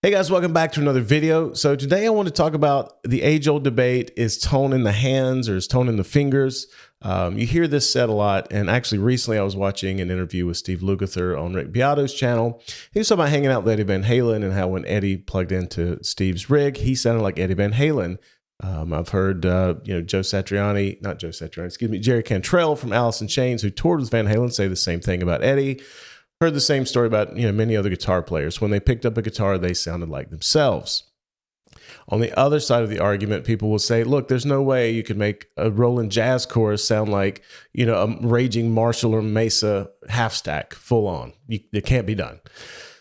Hey guys, welcome back to another video. So today I want to talk about the age-old debate, is tone in the hands or is tone in the fingers? You hear this said a lot, and actually recently I was watching an interview with Steve Lukather on Rick Beato's channel. He was talking about hanging out with Eddie Van Halen and how when Eddie plugged into Steve's rig, he sounded like Eddie Van Halen. I've heard, Jerry Cantrell from Alice in Chains, who toured with Van Halen, say the same thing about Eddie. Heard the same story about many other guitar players. When they picked up a guitar, they sounded like themselves. On the other side of the argument, people will say, look, there's no way you could make a Roland jazz chorus sound like a raging Marshall or Mesa half stack full on. It can't be done.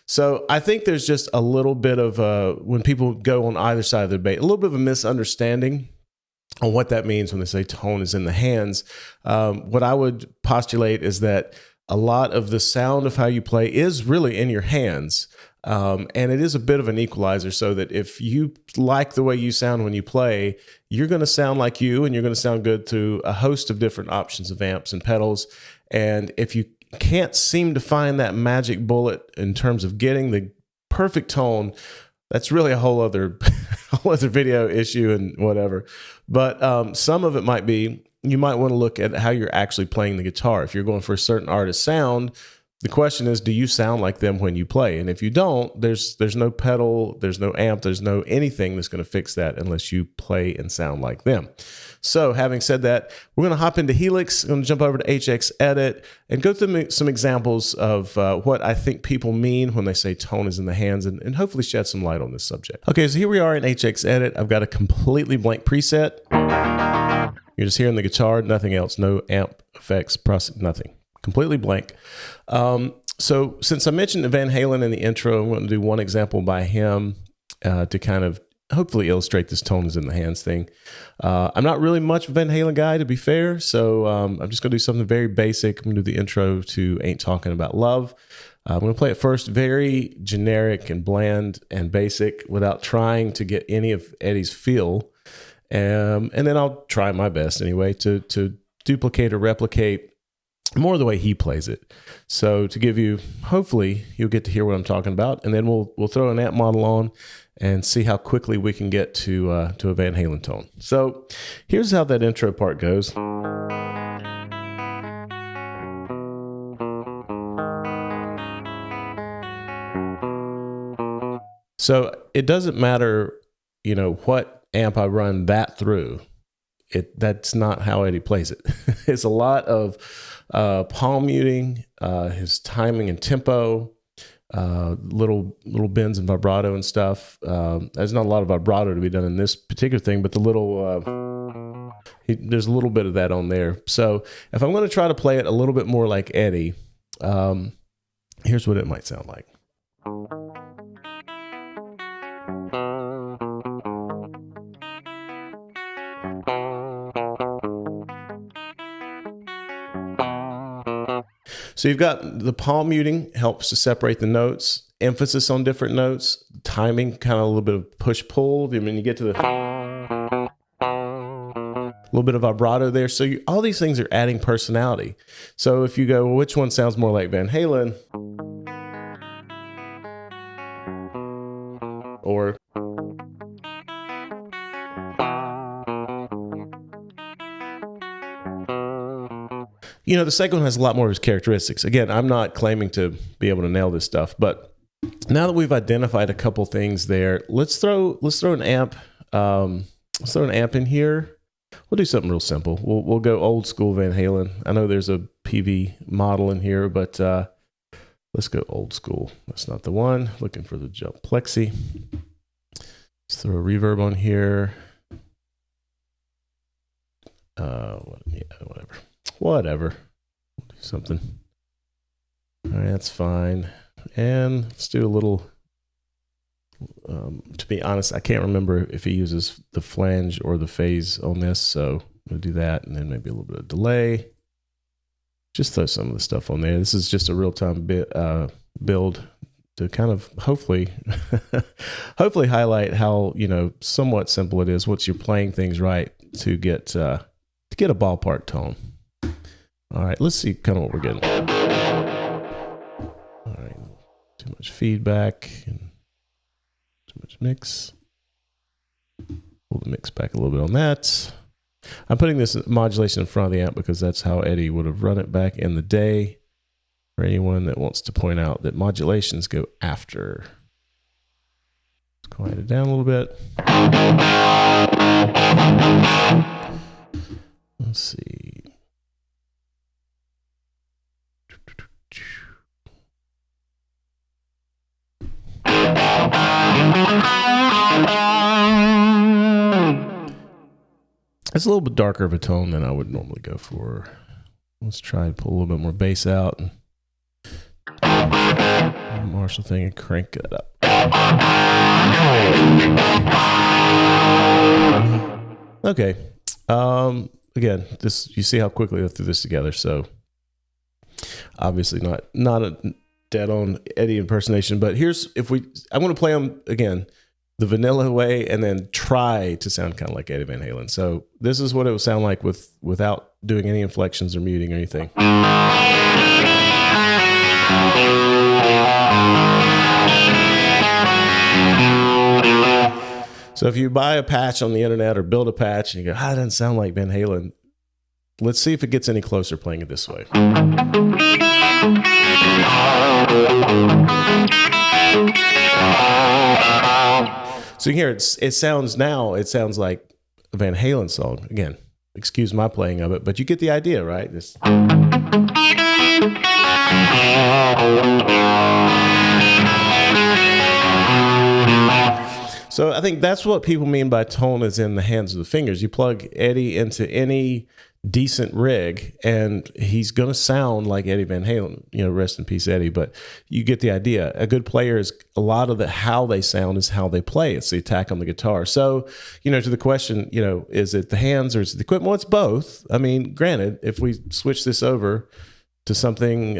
So I think there's just a little bit of when people go on either side of the debate, a little bit of a misunderstanding on what that means when they say tone is in the hands. What I would postulate is that a lot of the sound of how you play is really in your hands. And it is a bit of an equalizer, so that if you like the way you sound when you play, you're going to sound like you, and you're going to sound good through a host of different options of amps and pedals. And if you can't seem to find that magic bullet in terms of getting the perfect tone, that's really a whole other video issue and whatever. But some of it might be, you might want to look at how you're actually playing the guitar. If you're going for a certain artist sound, the question is, do you sound like them when you play? And if you don't, there's no pedal, there's no amp, there's no anything that's going to fix that unless you play and sound like them. So having said that, we're going to hop into Helix. I'm going to jump over to HX Edit and go through some examples of what I think people mean when they say tone is in the hands, and hopefully shed some light on this subject. Okay, so here we are in HX Edit. I've got a completely blank preset. You're just hearing the guitar, nothing else, no amp effects, process, nothing. Completely blank. So since I mentioned Van Halen in the intro, I'm going to do one example by him to kind of hopefully illustrate this tone is in the hands thing. I'm not really much of a Van Halen guy, to be fair, so I'm just going to do something very basic. I'm going to do the intro to Ain't Talking About Love. I'm going to play it first, very generic and bland and basic, without trying to get any of Eddie's feel. And then I'll try my best anyway to duplicate or replicate more the way he plays it. So to give you, hopefully you'll get to hear what I'm talking about, and then we'll throw an amp model on and see how quickly we can get to a Van Halen tone. So here's how that intro part goes. So it doesn't matter, what amp I run that through. That's not how Eddie plays it. It's a lot of palm muting, his timing and tempo, little bends and vibrato and stuff. There's not a lot of vibrato to be done in this particular thing, but there's a little bit of that on there. So if I'm going to try to play it a little bit more like Eddie, here's what it might sound like. So you've got the palm muting, helps to separate the notes, emphasis on different notes, timing, kind of a little bit of push-pull. I mean, you get to the little bit of vibrato there. So all these things are adding personality. So if you go, well, which one sounds more like Van Halen? Or the second one has a lot more of his characteristics. Again, I'm not claiming to be able to nail this stuff, but now that we've identified a couple things there, let's throw an amp. Let's throw an amp in here. We'll do something real simple. We'll go old school Van Halen. I know there's a PV model in here, but let's go old school. That's not the one. Looking for the jump plexi. Let's throw a reverb on here. Whatever. Do something. All right, that's fine. And let's do a little, to be honest, I can't remember if he uses the flange or the phase on this, so we'll do that, and then maybe a little bit of delay. Just throw some of the stuff on there. This is just a real-time build to kind of hopefully highlight how, somewhat simple it is once you're playing things right to get a ballpark tone. All right, let's see kind of what we're getting. All right, too much feedback. Mix. Pull the mix back a little bit on that. I'm putting this modulation in front of the amp because that's how Eddie would have run it back in the day. For anyone that wants to point out that modulations go after. Let's quiet it down a little bit. Let's see. It's a little bit darker of a tone than I would normally go for. Let's try and pull a little bit more bass out. And Marshall thing and crank it up. Okay. Again, this you see how quickly I threw this together. So obviously not a dead on Eddie impersonation, but I'm going to play them again the vanilla way and then try to sound kind of like Eddie Van Halen. So this is what it would sound like without doing any inflections or muting or anything. So if you buy a patch on the internet or build a patch and you go, that doesn't sound like Van Halen, let's see if it gets any closer playing it this way. So you can hear it sounds like a Van Halen song. Again, excuse my playing of it, but you get the idea, right? So I think that's what people mean by tone is in the hands of the fingers. You plug Eddie into any decent rig and he's going to sound like Eddie Van Halen, rest in peace, Eddie, but you get the idea. A good player is a lot of how they sound is how they play. It's the attack on the guitar. So, to the question, is it the hands or is it the equipment? Well, it's both. I mean, granted, if we switch this over to something,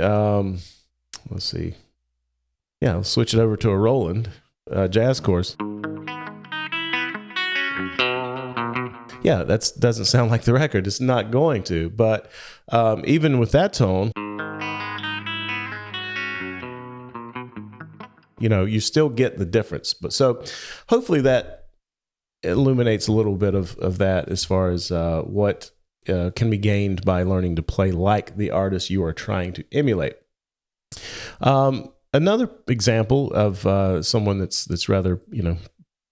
let's see. Yeah, let's switch it over to a Roland jazz chorus. Yeah, that doesn't sound like the record. It's not going to. But even with that tone, you still get the difference. But so hopefully that illuminates a little bit of that as far as what can be gained by learning to play like the artist you are trying to emulate. Another example of someone that's rather,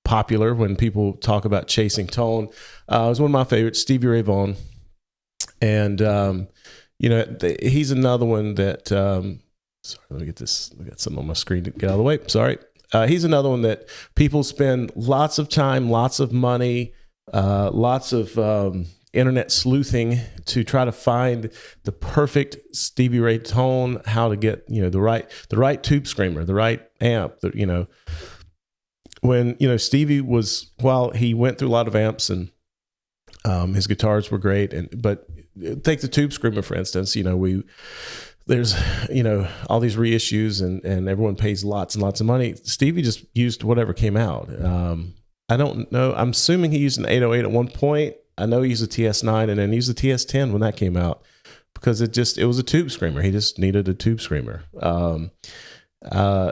popular when people talk about chasing tone was one of my favorites, Stevie Ray Vaughan. And, he's another one that, sorry, let me get this. I got something on my screen to get out of the way. Sorry. He's another one that people spend lots of time, lots of money, lots of internet sleuthing to try to find the perfect Stevie Ray tone, how to get, the right tube screamer, the right amp, when Stevie while he went through a lot of amps and his guitars were great, but take the tube screamer for instance. There's all these reissues and everyone pays lots and lots of money. Stevie just used whatever came out. I don't know. I'm assuming he used an 808 at one point. I know he used a TS9 and then he used a TS10 when that came out because it was a tube screamer. He just needed a tube screamer.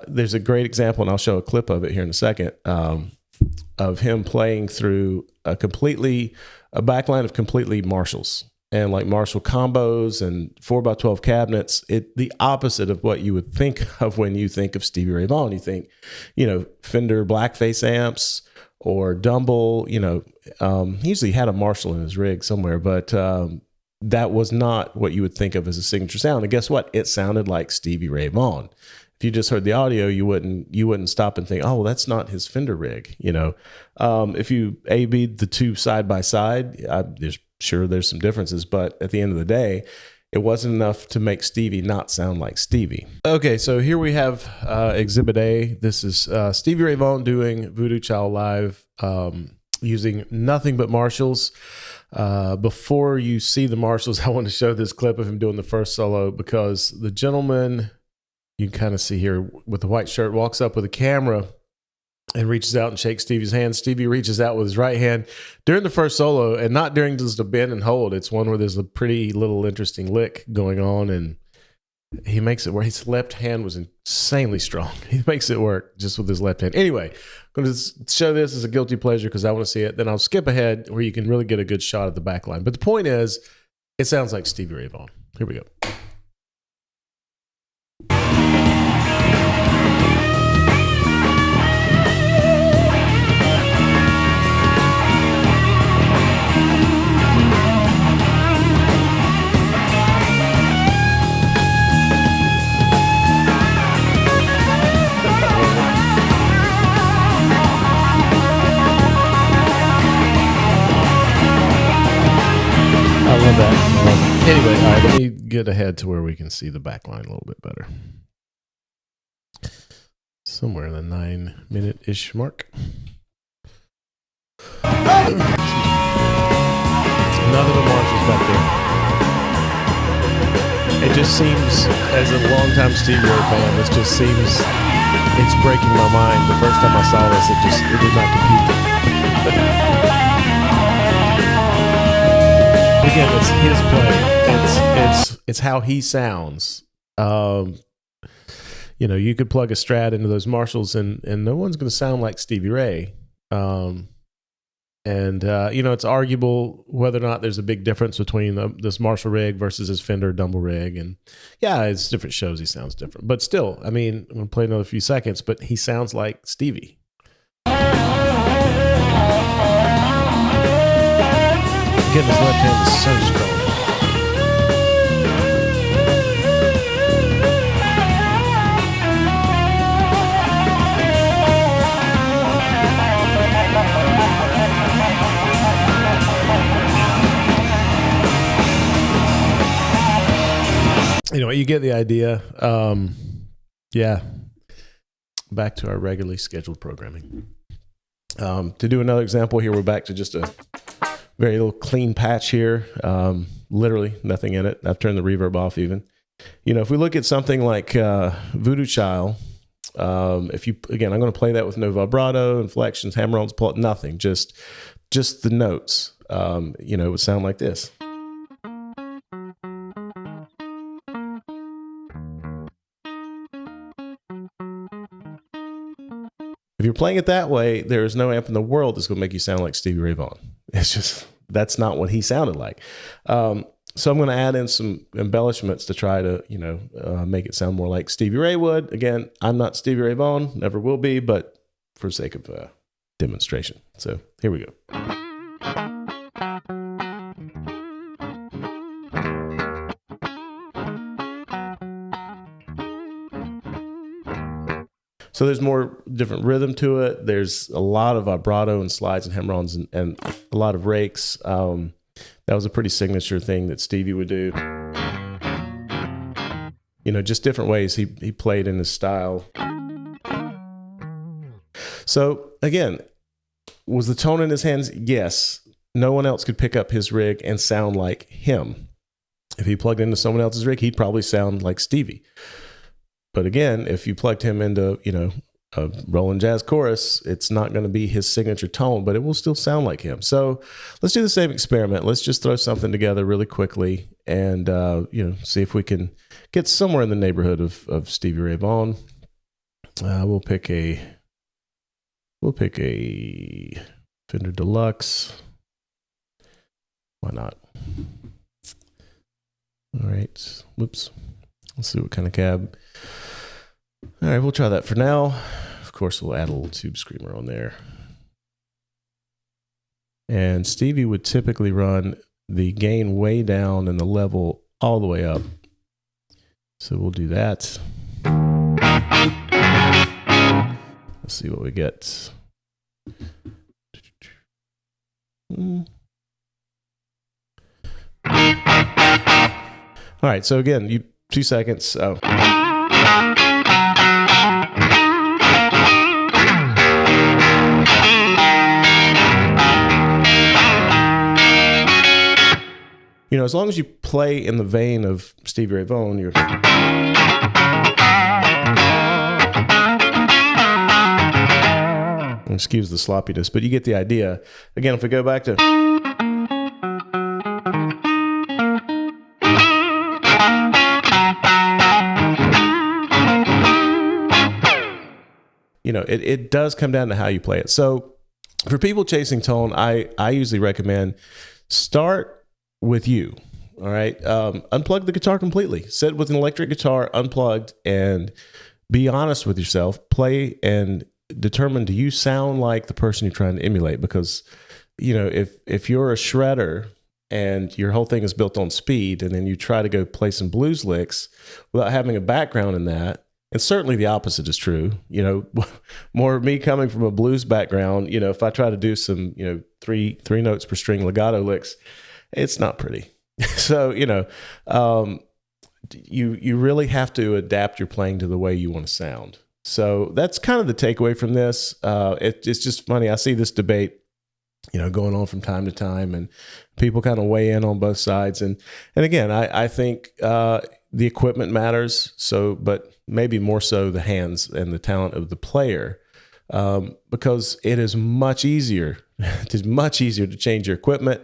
There's a great example, and I'll show a clip of it here in a second, of him playing through a backline of completely Marshalls and like Marshall combos and 4x12 cabinets. The opposite of what you would think of when you think of Stevie Ray Vaughan. You think, Fender blackface amps or Dumble. He usually had a Marshall in his rig somewhere, but that was not what you would think of as a signature sound. And guess what? It sounded like Stevie Ray Vaughan. If you just heard the audio, you wouldn't stop and think, oh, well, that's not his Fender rig. If you A/B'd the two side by side, there's some differences, but at the end of the day, it wasn't enough to make Stevie not sound like Stevie. Okay, so here we have Exhibit A. This is Stevie Ray Vaughan doing Voodoo Child live using nothing but Marshalls. Before you see the Marshalls, I want to show this clip of him doing the first solo because the gentleman, you can kind of see here with the white shirt, walks up with a camera and reaches out and shakes Stevie's hand. Stevie reaches out with his right hand during the first solo, and not during just a bend and hold. It's one where there's a pretty little interesting lick going on, and he makes it where his left hand was insanely strong. He makes it work just with his left hand. Anyway, I'm going to show this as a guilty pleasure because I want to see it. Then I'll skip ahead where you can really get a good shot at the back line. But the point is, it sounds like Stevie Ray Vaughan. Here we go. I love that. Anyway, all right, let me get ahead to where we can see the back line a little bit better. Somewhere in the 9-minute-ish mark. None of the marshals back there. It just seems, as a longtime Stevie Ray fan, it just seems it's breaking my mind. The first time I saw this, it did not compute. Again, it's his play. It's how he sounds. You could plug a Strat into those Marshalls, and no one's going to sound like Stevie Ray. It's arguable whether or not there's a big difference between this Marshall rig versus his Fender Dumble rig. And yeah, it's different shows. He sounds different. But still, I'm going to play another few seconds, but he sounds like Stevie. Again, his left hand is so strong. You get the idea. Yeah. Back to our regularly scheduled programming. To do another example here, we're back to just a very little clean patch here. Literally nothing in it. I've turned the reverb off even. If we look at something like Voodoo Child, I'm going to play that with no vibrato, inflections, hammer-ons, nothing. Just the notes. It would sound like this. If you're playing it that way, there is no amp in the world that's going to make you sound like Stevie Ray Vaughan. It's just, that's not what he sounded like. So I'm going to add in some embellishments to try to, make it sound more like Stevie Ray would. Again, I'm not Stevie Ray Vaughan, never will be, but for sake of demonstration. So here we go. So there's more different rhythm to it. There's a lot of vibrato and slides and hammer-ons and a lot of rakes. That was a pretty signature thing that Stevie would do. Just different ways he played in his style. So again, was the tone in his hands? Yes. No one else could pick up his rig and sound like him. If he plugged into someone else's rig, he'd probably sound like Stevie. But again, if you plugged him into, a Roland Jazz chorus, it's not going to be his signature tone, but it will still sound like him. So let's do the same experiment. Let's just throw something together really quickly and, see if we can get somewhere in the neighborhood of Stevie Ray Vaughan. We'll pick a Fender Deluxe. Why not? All right. Whoops. Let's see what kind of cab. All right, we'll try that for now. Of course, we'll add a little tube screamer on there. And Stevie would typically run the gain way down and the level all the way up. So we'll do that. Let's see what we get. All right, so again, 2 seconds. As long as you play in the vein of Stevie Ray Vaughan, you're... Excuse the sloppiness, but you get the idea. Again, if we go back to... it does come down to how you play it. So for people chasing tone, I usually recommend start with you. All right. Unplug the guitar completely. Sit with an electric guitar unplugged and be honest with yourself. Play and determine, do you sound like the person you're trying to emulate? Because, if you're a shredder and your whole thing is built on speed, and then you try to go play some blues licks without having a background in that, and certainly the opposite is true. More me coming from a blues background, if I try to do some, three notes per string legato licks, it's not pretty. So, you really have to adapt your playing to the way you want to sound. So that's kind of the takeaway from this. It's just funny. I see this debate, going on from time to time, and people kind of weigh in on both sides. And again, I think the equipment matters. So, but maybe more so the hands and the talent of the player, because it is much easier. It is much easier to change your equipment.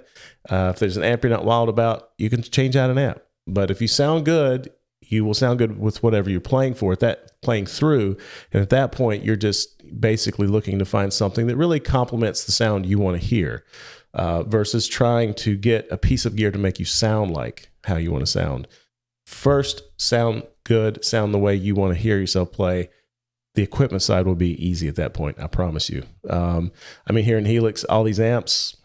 If there's an amp you're not wild about, you can change out an amp. But if you sound good, you will sound good with whatever you're playing through. And at that point, you're just basically looking to find something that really complements the sound you want to hear, versus trying to get a piece of gear to make you sound like how you want to sound. First, sound good, sound the way you want to hear yourself play. The equipment side will be easy at that point, I promise you. Here in Helix, all these amps,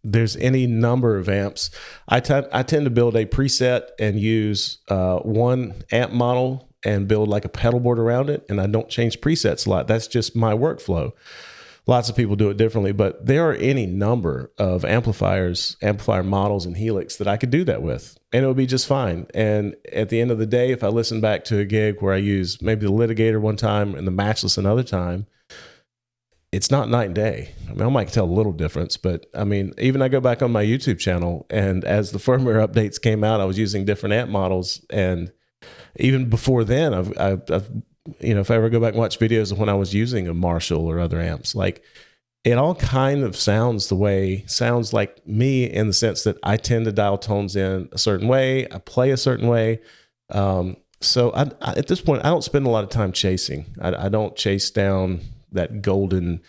there's any number of amps. I tend to build a preset and use one amp model and build like a pedal board around it, and I don't change presets a lot. That's just my workflow. Lots of people do it differently, but there are any number of amplifier models in Helix that I could do that with, and it would be just fine. And at the end of the day, if I listen back to a gig where I use maybe the Litigator one time and the Matchless another time, it's not night and day. I might tell a little difference, but even I go back on my YouTube channel, and as the firmware updates came out, I was using different amp models. And even before then, I've if I ever go back and watch videos of when I was using a Marshall or other amps, like it all kind of sounds like me, in the sense that I tend to dial tones in a certain way. I play a certain way. So I at this point, I don't spend a lot of time chasing. I don't chase down that golden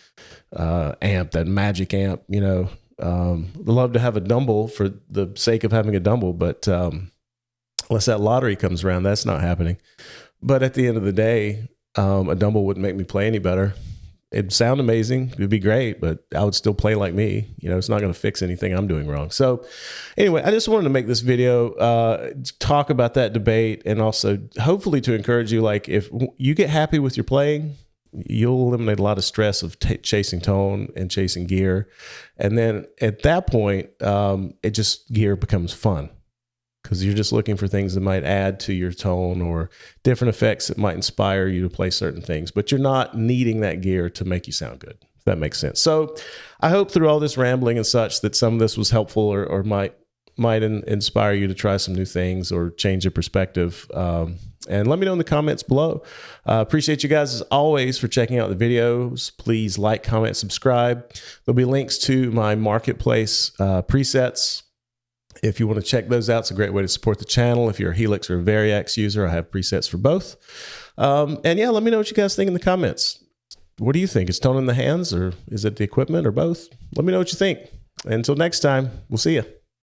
amp, that magic amp. Love to have a Dumble for the sake of having a Dumble, but unless that lottery comes around, that's not happening. But at the end of the day, a Dumble wouldn't make me play any better. It'd sound amazing, it'd be great, but I would still play like me. It's not going to fix anything I'm doing wrong. So anyway, I just wanted to make this video, talk about that debate, and also hopefully to encourage you, like if you get happy with your playing, you'll eliminate a lot of stress of chasing tone and chasing gear. And then at that point, gear becomes fun, because you're just looking for things that might add to your tone or different effects that might inspire you to play certain things, but you're not needing that gear to make you sound good, if that makes sense. So I hope through all this rambling and such that some of this was helpful, or might inspire you to try some new things or change your perspective. And let me know in the comments below. Appreciate you guys as always for checking out the videos. Please like, comment, subscribe. There'll be links to my marketplace presets. If you want to check those out, it's a great way to support the channel. If you're a Helix or a Variax user, I have presets for both. And yeah, let me know what you guys think in the comments. What do you think? Is tone in the hands, or is it the equipment, or both? Let me know what you think. Until next time, we'll see you.